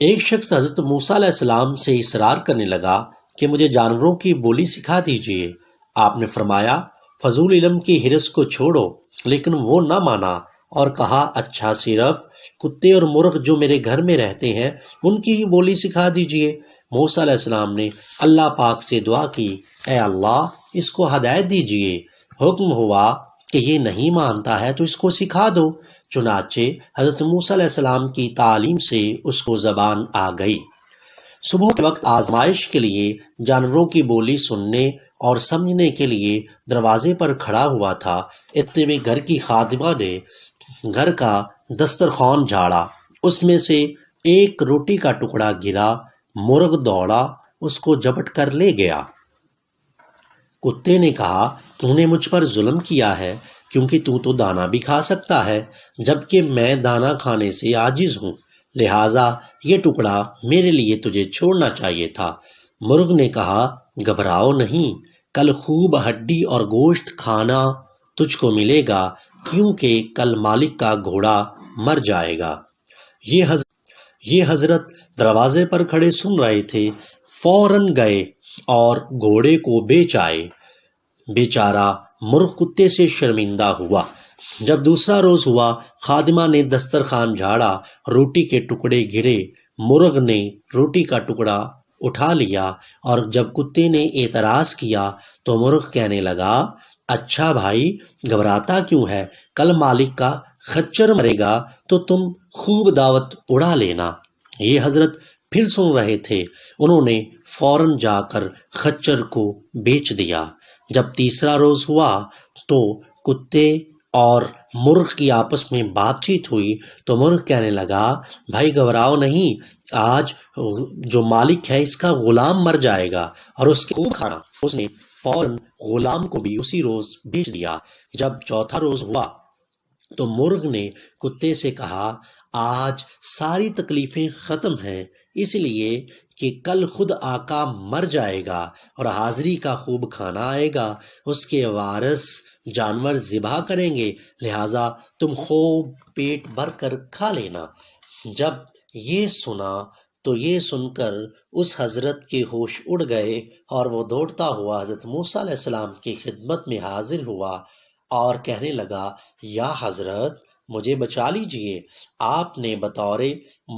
ایک شخص حضرت موسیٰ علیہ السلام سے اصرار کرنے لگا کہ مجھے جانوروں کی بولی سکھا دیجیے۔ آپ نے فرمایا فضول علم کی حرص کو چھوڑو، لیکن وہ نہ مانا اور کہا اچھا صرف کتے اور مرغ جو میرے گھر میں رہتے ہیں ان کی ہی بولی سکھا دیجیے۔ موسیٰ علیہ السلام نے اللہ پاک سے دعا کی، اے اللہ اس کو ہدایت دیجیے۔ حکم ہوا کہ یہ نہیں مانتا ہے تو اس کو سکھا دو۔ چنانچہ حضرت موسیٰ علیہ السلام کی تعلیم سے اس کو زبان آ گئی۔ صبح کے وقت آزمائش کے لیے جانوروں کی بولی سننے اور سمجھنے کے لیے دروازے پر کھڑا ہوا تھا۔ اتنے میں گھر کی خادمہ نے گھر کا دسترخوان جھاڑا، اس میں سے ایک روٹی کا ٹکڑا گرا، مرغ دوڑا اس کو جپٹ کر لے گیا۔ کتے نے کہا تو نے مجھ پر ظلم کیا ہے، کیونکہ تو دانا بھی کھا سکتا ہے جبکہ میں دانا کھانے سے عاجز ہوں، لہٰذا یہ ٹکڑا میرے لیے تجھے چھوڑنا چاہیے تھا۔ مرغ نے کہا گھبراؤ نہیں، کل خوب ہڈی اور گوشت کھانا تجھ کو ملے گا، کیونکہ کل مالک کا گھوڑا مر جائے گا۔ یہ حضرت دروازے پر کھڑے سن رہے تھے، فوراً گئے اور گھوڑے کو بیچ آئے۔ بیچارہ مرغ کتے سے شرمندہ ہوا۔ جب دوسرا روز ہوا، خادمہ نے دسترخوان جھاڑا، روٹی کے ٹکڑے گرے، مرغ نے روٹی کا ٹکڑا اٹھا لیا، اور جب کتے نے اعتراض کیا تو مرغ کہنے لگا اچھا بھائی گھبراتا کیوں ہے، کل مالک کا خچر مرے گا تو تم خوب دعوت اڑا لینا۔ یہ حضرت پھر سن رہے تھے، انہوں نے فوراً جا کر خچر کو بیچ دیا۔ جب تیسرا روز ہوا تو کتے اور مرغ کی آپس میں بات چیت ہوئی تو مرغ کہنے لگا بھائی گھبراؤ نہیں، آج جو مالک ہے اس کا غلام مر جائے گا اور اس کے خوب کھانا۔ اس نے فوراً غلام کو بھی اسی روز بیچ دیا۔ جب چوتھا روز ہوا تو مرغ نے کتے سے کہا آج ساری تکلیفیں ختم ہیں، اس لیے کہ کل خود آقا مر جائے گا اور حاضری کا خوب کھانا آئے گا، اس کے وارث جانور ذبح کریں گے، لہٰذا تم خوب پیٹ بھر کر کھا لینا۔ جب یہ سنا تو یہ سن کر اس حضرت کے ہوش اڑ گئے اور وہ دوڑتا ہوا حضرت موسیٰ علیہ السلام کی خدمت میں حاضر ہوا اور کہنے لگا یا حضرت مجھے بچا لیجئے۔ آپ نے بطور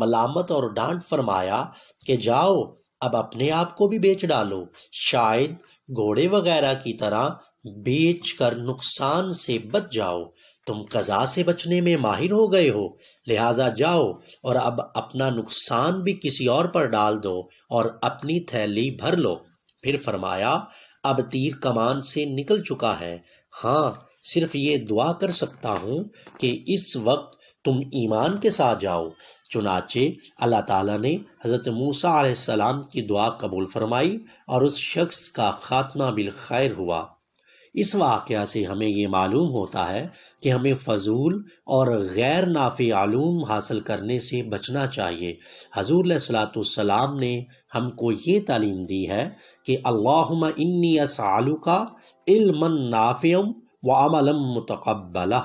ملامت اور ڈانٹ فرمایا کہ جاؤ اب اپنے آپ کو بھی بیچ ڈالو، شاید گھوڑے وغیرہ کی طرح بیچ کر نقصان سے بچ جاؤ، تم قضا سے بچنے میں ماہر ہو گئے ہو، لہٰذا جاؤ اور اب اپنا نقصان بھی کسی اور پر ڈال دو اور اپنی تھیلی بھر لو۔ پھر فرمایا اب تیر کمان سے نکل چکا ہے، ہاں صرف یہ دعا کر سکتا ہوں کہ اس وقت تم ایمان کے ساتھ جاؤ۔ چنانچہ اللہ تعالیٰ نے حضرت موسیٰ علیہ السلام کی دعا قبول فرمائی اور اس شخص کا خاتمہ بالخیر ہوا۔ اس واقعہ سے ہمیں یہ معلوم ہوتا ہے کہ ہمیں فضول اور غیر نافع علوم حاصل کرنے سے بچنا چاہیے۔ حضور علیہ الصلوۃ والسلام نے ہم کو یہ تعلیم دی ہے کہ اللہم انی اسألک علما نافعا وعملا متقبلا۔